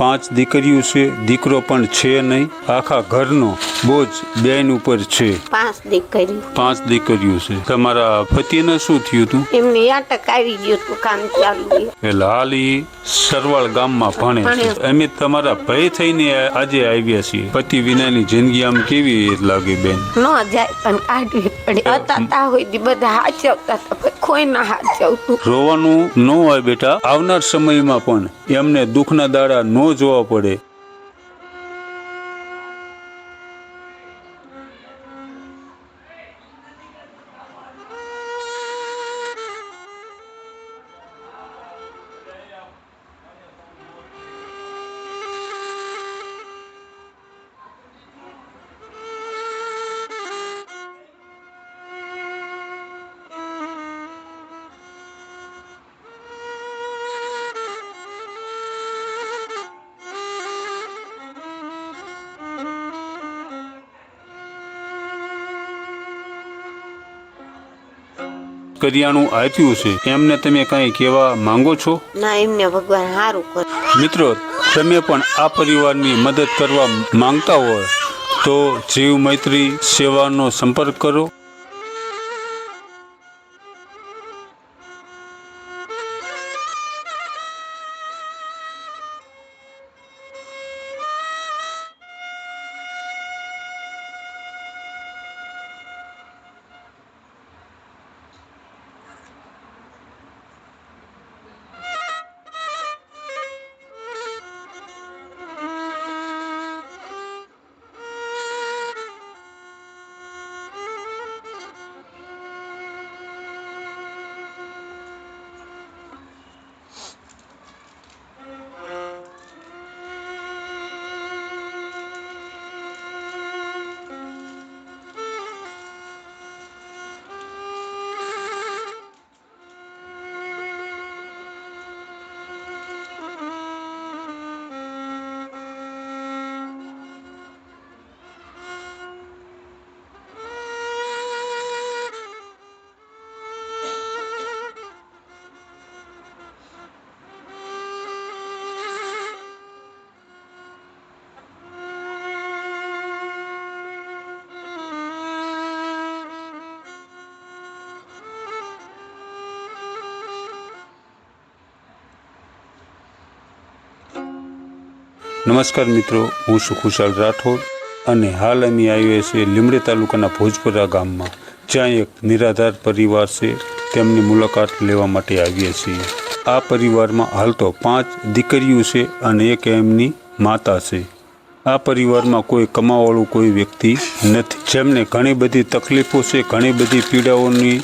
5 દીકરીઓ છે, દીકરો પણ છે નહીં. આખા ઘરનો બોજ બેન ઉપર છે. 5 દીકરીઓ. 5 દીકરીઓ છે. તમારા પતિને શું થયું હતું? એમને અટક આવી ગયું હતું, કામ ચાલુ. એટલે હાલ ઈ સરવાળ ગામમાં ભણે છે. અમે તમારા ભય થઈને આજે આવ્યા છીએ. પતિ વિનાની જિંદગી આમ કેવી લાગે બેન? ન જાય પણ કાઢવી પડે. હતા હોય બધા હાચવતા હતા, કોઈ ના હાચવતું. રોવાનું ન હોય બેટા. આવનાર સમયમાં પણ એમને દુઃખના દાડા ન જોવા પડે. કરિયાણું આપ્યું છે એમને તમે કઈ કહેવા માંગો છો? ના, એમને ભગવાન સારું કરે. મિત્રો, તમે પણ આ પરિવારની મદદ કરવા માંગતા હોય તો જીવ મૈત્રી સેવાનો સંપર્ક કરો. નમસ્કાર મિત્રો, હું છું ખુશાલ રાઠોડ અને હાલ અમે આવ્યા છીએ લીમડી તાલુકાના ભોજપુરા ગામમાં, જ્યાં એક નિરાધાર પરિવાર છે. તેમની મુલાકાત લેવા માટે આવ્યા છીએ. આ પરિવારમાં હાલ તો 5 દીકરીઓ છે અને એક એમની માતા છે. આ પરિવારમાં કોઈ કમાવાળું કોઈ વ્યક્તિ નથી, જેમને ઘણી બધી તકલીફો છે, ઘણી બધી પીડાઓની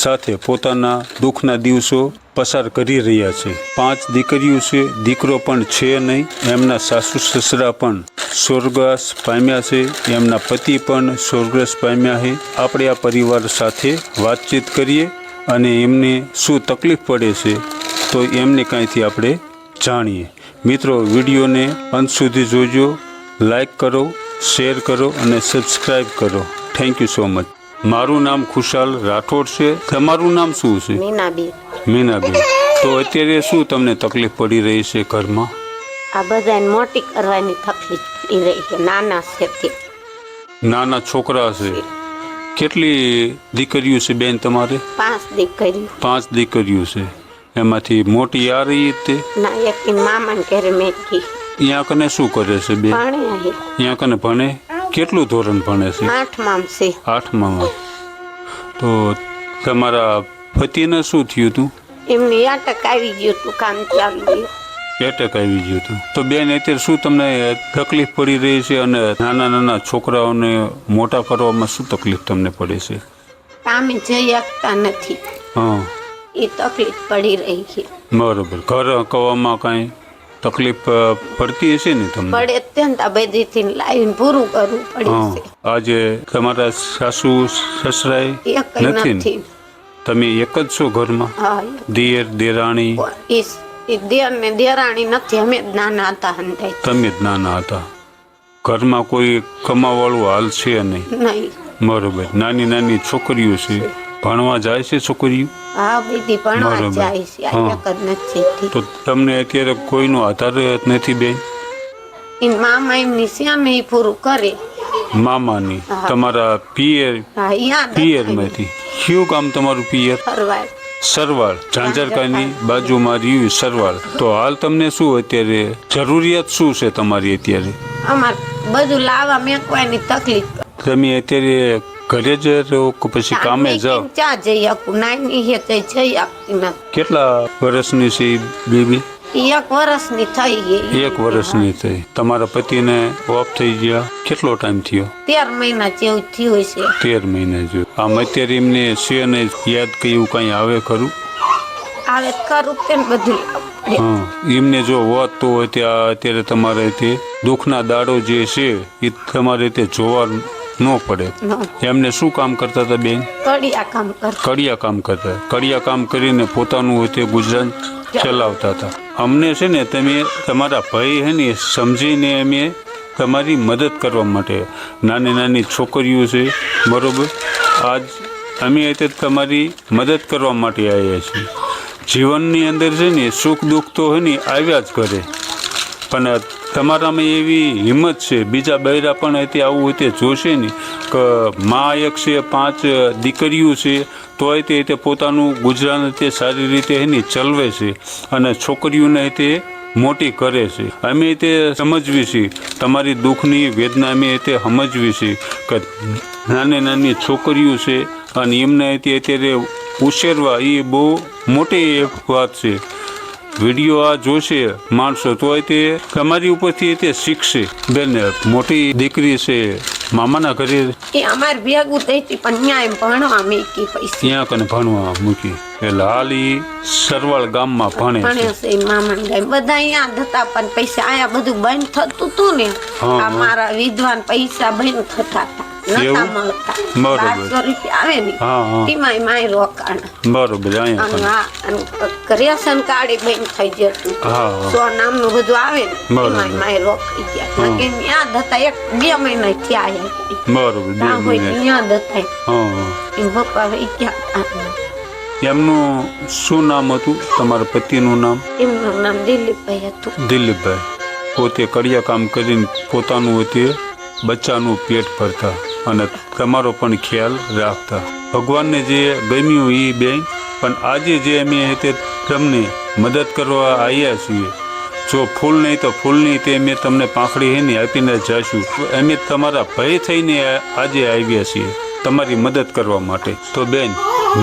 સાથે પોતાના દુઃખના દિવસો પસાર કરી રહ્યા છે. 5 દીકરીઓ છે, દીકરો પણ છે નહીં. એમના સાસુ સસરા પણ સ્વર્ગવાસ પામ્યા છે, એમના પતિ પણ સ્વર્ગવાસ પામ્યા છે. આપણે આ પરિવાર સાથે વાતચીત કરીએ અને એમને શું તકલીફ પડે છે તો એમને કાંઈથી આપણે જાણીએ. મિત્રો, વિડીયોને અંત સુધી જોજો, લાઈક કરો, શેર કરો અને સબસ્ક્રાઈબ કરો. Thank you so much. મારું નામ ખુશાલ રાઠોડ છે. તમારું નામ શું છે? મીનાબેન. મીનાબેન, તો અત્યારે શું તમને તકલીફ પડી રહી છે ઘરમાં? આ બધાને મોટી કરવાની તકલીફ પડી રહી છે. નાના છે તે. નાના છોકરા છે. કેટલી દીકરીઓ છે બેન તમારે? 5 દીકરીઓ. 5 દીકરીઓ છે. એમાંથી મોટી આ રહી તે? ના, એક મામાને ઘરે મેકી. અહીંયા કને શું કરે છે બેન? ભણે છે. અહીંયા કને ભણે? કેટલું ધોરણ ભણે છે? 8માં છે. 8માં. તો તમારા પતિને શું થયું હતું? એમને અટક આવી ગયું હતું, કામ ચાલુ. એટેક આવી ગયું હતું. તો બેન, અત્યારે શું તમને તકલીફ પડી રહી છે અને નાના નાના છોકરાઓને મોટા કરવામાં શું તકલીફ તમને પડે છે? કામે જઈ શકતા નથી. હા, એ તકલીફ પડી રહી છે. બરોબર. ઘર હકવામાં કાંઈ તકલીફ પડતી હશે ને તમને? પડે અત્યંત બધીથી લાવીને પૂરું કરવું પડે છે. આજે તમારા સાસુ સસરાએ એક નથી ને? નથી. તમે એક જ છો ઘરમાં? હા, દિયર દેરાણી? એ દેર ને દેરાણી નથી. અમે જ નાના હતા હંધાઈ. તમે જ નાના હતા. ઘરમાં કોઈ કમાવાળું હાલ છે નહીં? નહીં. બરોબર. નાની નાની છોકરીઓ છે, ભણવા જાય છે છોકરીઓ? હા, બધી ભણવા જાય છે. આ એક જ નથી. તો તમને અત્યારે કોઈનો આધાર નથી બેન? એની મામા એમની શ્યામે ઈ પૂરું કરે. મામાની હા. તમારા પિયર હા યાદ પિયરમાંથી કયું ગામ તમારું પિયર? ફરવાય. સરવાળ ઝાંઝરકાની બાજુમાં રહ્યું સરવાળ. તો હાલ તમને શું અત્યારે જરૂરિયાત શું છે તમારી અત્યારે? અમાર બધું લાવવા મેકવાની તકલીફ. તમે અત્યારે ઘરે જ રહો કે પછી કામે જાઓ? ચા જઈ શકું નાની હે તે જઈ આપતી નથી. કેટલા વર્ષની છે ઈ બેબી? ઈ 1 વર્ષની થઈ ગઈ. 1 વર્ષની થઈ. તમારા પતિને ઓફ થઈ ગયા કેટલો ટાઈમ થયો? 13 મહિના જેવું થયું છે. 13 મહિના જેવું. આમ અત્યારે એમને છે ને યાદ કયું કઈ આવે ખરું? આવે કરું તે બધું લાવવું પડે. હા, એમને જો હોત તો અત્યારે તમારે તે દુઃખના દાડો જે છે એ તમારે તે જોવા ન પડે. નો. એમને શું કામ કરતા હતા બેન? કડિયા કામ કર. કડિયા કામ કરતા. કડિયા કામ કરીને પોતાનું હોય તે ગુજરાન ચલાવતા હતા. અમને છે ને તમે તમારા ભાઈ હે ને સમજીને અમે તમારી મદદ કરવા માટે, નાની નાની છોકરીઓ છે બરોબર, આજ અમે અત્યારે તમારી મદદ કરવા માટે આવ્યા છીએ. જીવનની અંદર છે ને સુખ દુઃખ તો હે ને આવ્યા જ કરે, પણ તમારામાં એવી હિંમત છે. બીજા બૈરા પણ હતી આવું હોય તે જોશે ને કે મા એક છે, 5 દીકરીઓ છે, તોય તે પોતાનું ગુજરાન તે સારી રીતે એની ચલવે છે અને છોકરીઓને તે મોટી કરે છે. અમે તે સમજવી છે તમારી દુઃખની વેદના, અમે તે સમજવી છે કે નાની નાની છોકરીઓ છે અને એમને અત્યારે ઉછેરવા એ બહુ મોટી એક વાત છે. વિડીયો આ જોશે માણસો તોય તે તમારી ઉપરથી તે શીખશે. બેન મોટી દીકરી છે મામાના ઘરે એ અમાર ભેગું થઈ હતી પણ ન્યાય ભણવા મેકી પૈસા. ત્યાં કને ભણવા મૂકી એટલે હાલ ઈ સરવાળ ગામમાં ભણે ભણે છે. છે મામા ગામ બધા યાદ હતા પણ પૈસા આયા બધું બંધ થતું હતું ને. હા, આ મારા વિદ્વાન પૈસા બંધ થતા હતા. નતા એવું? મળતા. બરોબર. 1200 રૂપિયા આવે ને હા, હા. એમાંય માય રોકાણ. બરોબર. અહીંયા અને કને. રેશન કાર્ડ બંધ થઈ જતું. હા, હા. 100 નામનું બધું આવે ને બરોબર. એમાંય માય રોકાઈ ગયા. હા. નકે યાદ હતા 1-2 મહિના થયા આયા. બરોબર. બે ત્યાં હોય મિનિટ. યાદ હતા. હા, હા. એમ પપ્પા વહી ગયા. એમનું શું નામ હતું? તમારા પતિનું નામ? એમનું નામ દિલીપભાઈ હતું. દિલીપભાઈ. પોતે કડિયા કામ કરીને પોતાનું હોય બચ્ચાનું પેટ ભરતા અને તમારો પણ ખ્યાલ રાખતા. ભગવાનને જે ગમ્યું એ બેન, પણ આજે જે અમે તે તમને મદદ કરવા આવ્યા છીએ, જો ફૂલ નહીં તો ફૂલની તે અમે તમને પાંખડી હેની આપીને જઈશું. અમે તમારા ભય થઈને આજે આવ્યા છીએ તમારી મદદ કરવા માટે. તો બેન,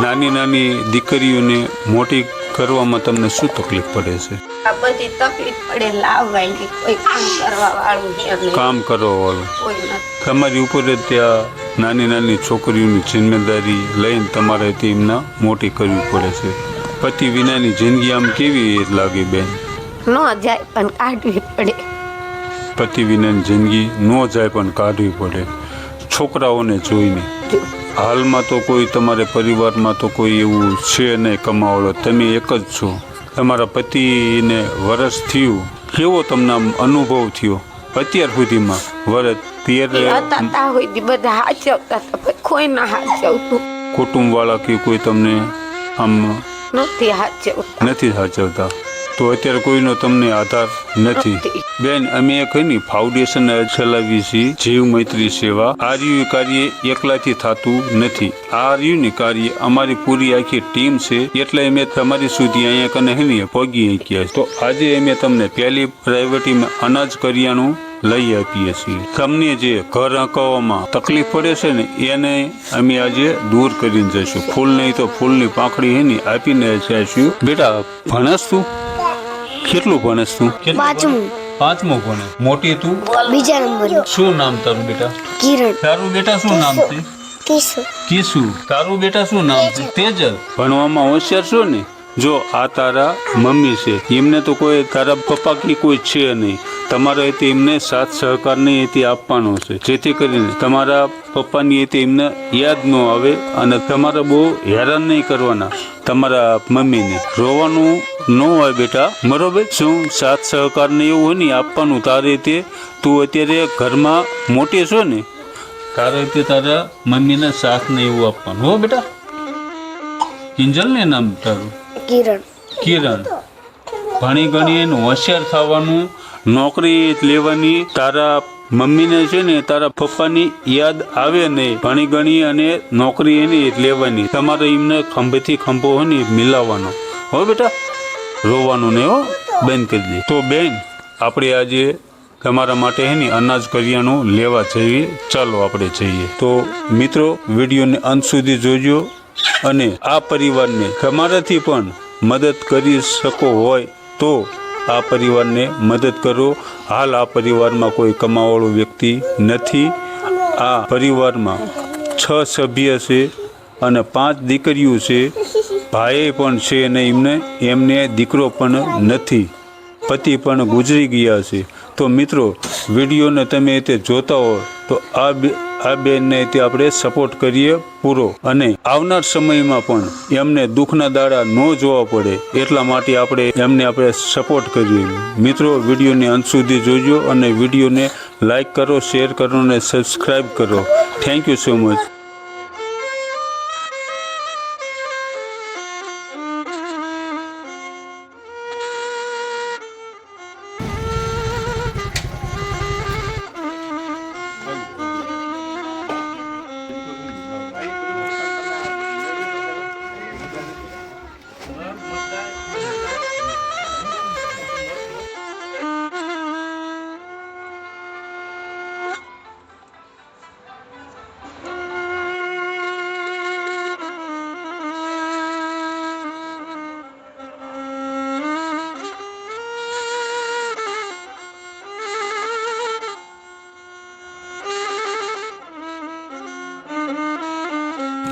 નાની નાની દીકરીઓને મોટી કરવામાં તમને શું તકલીફ પડે છે? આ બધી તકલીફ પડે લાવવાની. કોઈ કામ કરવા વાળું છે નહીં. કામ કરવા વાળું કોઈ નથી. તમારી ઉપર જ ત્યાં નાની નાની છોકરીઓની જિમ્મેદારી લઈને તમારે એમના મોટી કરવી પડે છે. પતિ વિનાની જિંદગી આમ કેવી લાગે બેન? ન જાય પણ કાઢવી પડે. પતિ વિનાની જિંદગી ન જાય પણ કાઢવી પડે. છોકરાઓને જોઈને હાલમાં તો કોઈ તમારે પરિવારમાં તો કોઈ એવું છે નહીં કમાવાળો, તમે એક જ છો. તમારા પતિને વરસ થયું, કેવો તમને આમ અનુભવ થયો અત્યાર સુધીમાં? વરસ હતા હોય બધા હાચવતા હતા પણ કોઈ ના હાચવતું. કુટુંબવાળા કે કોઈ તમને આમ નથી હાચવતા. નથી સાચવતા, તો અત્યારે કોઈનો તમને આધાર નથી. બેન, અમે એક એની ફાઉન્ડેશન ચલાવી છીએ, જીવ મૈત્રી સેવા. આ રહ્યું કાર્ય એકલાથી થતું નથી. આ રહ્યું ને કાર્ય અમારી પૂરી આખી ટીમ છે, એટલે અમે તમારી સુધી અહીંયા કને હેની પગી ગયા. તો આજે અમે તમને પહેલી પ્રાઇવેટીમાં અનાજ કરિયાણું લઈ આપીએ છીએ. તમને જે ઘર આંકવામાં તકલીફ પડે છે ને એને અમે આજે દૂર કરીને જઈશું. ફૂલ નહીં તો ફૂલની પાંખડી હેની આપીને જઈશું. બેટા, ભણસ તું? કેટલું ભણસ તું? 5મું. 5મું ભણે. મોટી તું? બીજા નંબરનું. શું નામ તારું બેટા? કિરણ. તારું બેટા શું નામ છે? કિશોર. કિશુ. તારું બેટા શું નામ છે? તેજલ. ભણવામાં હોશિયાર છો ને? જો આ તારા મમ્મી છે, એમને તો કોઈ તારા પપ્પા કે કોઈ છે નહીં. તમારે એમને સાથ સહકાર નહીં એથી આપવાનો છે, જેથી કરીને તમારા પપ્પાની એમને યાદ ન આવે અને તમારે બહુ હેરાન નહીં કરવાના તમારા મમ્મીને. રોવાનું ન હોય બેટા, બરોબર? શું સાથ સહકાર ને એવું હોય ને આપવાનું તારે તે. તું અત્યારે ઘરમાં મોટી છો ને, તારે તે તારા મમ્મીને સાથ ને એવું આપવાનું હો બેટા. કિંજલ ને નામ તારું? કિરણ. કિરણ. ભણી ગણી હોશિયાર થવાનું નોકરી લેવાની તારા મમ્મીને છે ને તારા પપ્પાની યાદ આવે નહીં, ભણી ગણી અને નોકરી એની લેવાની. તમારે એમને ખંભેથી ખંભો હોય ને મિલાવવાનો હો બેટા, રોવાનું નહીં હો, બંધ કરી દે. તો બેન આપણે આજે તમારા માટે હે ને અનાજ કરિયાણું લેવા જઈએ. ચાલો આપણે જઈએ. તો મિત્રો વિડીયોને અંત સુધી જોજો અને આ પરિવારને તમારાથી પણ મદદ કરી શકો હોય તો આ પરિવારને મદદ કરો. હાલ આ પરિવારમાં કોઈ કમાવાળો વ્યક્તિ નથી. આ પરિવારમાં 6 સભ્ય છે અને 5 દીકરીઓ છે. ભાઈ પણ છે અને એમને દીકરો પણ નથી, પતિ પણ ગુજરી ગયા છે. તો મિત્રો વિડીયોને તમે તે જોતા હો તો આ બેનને તે આપણે સપોર્ટ કરીએ પૂરો, અને આવનાર સમયમાં પણ એમને દુઃખના દાડા ન જોવા પડે એટલા માટે આપણે સપોર્ટ કરીએ. મિત્રો વિડીયોને અંત સુધી જોજો અને વિડીયોને લાઈક કરો, શેર કરો અને સબસ્ક્રાઈબ કરો. Thank you so much.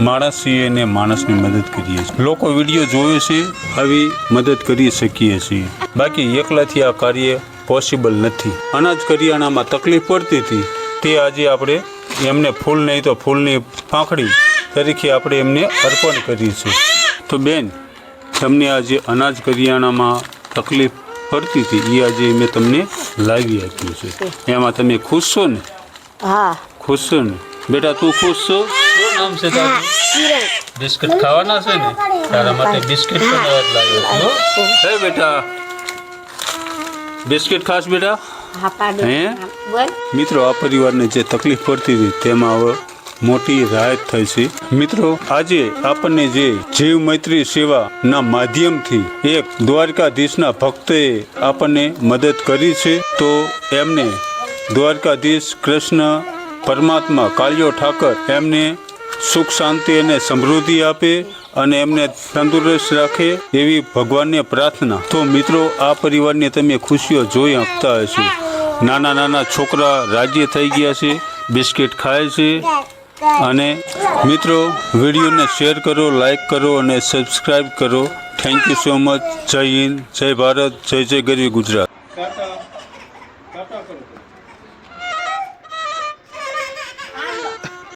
માણસ છીએ અને માણસની મદદ કરીએ છીએ. લોકો વિડીયો જોવે છે, આવી મદદ કરી શકીએ છીએ. બાકી એકલાથી આ કાર્ય પોસિબલ નથી. અનાજ કરિયાણામાં તકલીફ પડતી હતી તે આજે આપણે એમને ફૂલ નહીં તો ફૂલની પાંખડી તરીકે આપણે એમને અર્પણ કરી છે. તો બેન તમને આજે અનાજ કરિયાણામાં તકલીફ પડતી હતી એ આજે મેં તમને લાવી આપ્યું છે. એમાં તમે ખુશ છો ને? હા ખુશ છો ને બેટા? તું ખુશ છો? શું નામ છે તારું? બિસ્કિટ ખાવાના છે ને? તારા માટે બિસ્કિટ બનાવવા લાવ્યો છું. હે બેટા બિસ્કિટ ખાસ બેટા? હા પાડો. હે બોલ. મિત્રો આ પરિવારને જે તકલીફ પડતી હતી તેમાં હવે મોટી રાહત થઈ છે. મિત્રો આજે આપણને જે જીવ મૈત્રી સેવાના માધ્યમથી એક દ્વારકાધીશના ભક્તે આપણને મદદ કરી છે. તો એમને દ્વારકાધીશ કૃષ્ણ પરમાત્મા કાળિયો ઠાકર એમને સુખ શાંતિ અને સમૃદ્ધિ આપે અને એમને તંદુરસ્ત રાખે એવી ભગવાનને પ્રાર્થના. તો મિત્રો આ પરિવારને તમે ખુશીઓ જોઈ શકતા હશો. નાના નાના છોકરા રાજી થઈ ગયા છે, બિસ્કિટ ખાય છે. અને મિત્રો વિડીયોને શેર કરો, લાઈક કરો અને સબસ્ક્રાઈબ કરો. Thank you so much. જય હિન્દ, જય ભારત, જય જય ગરવી ગુજરાત.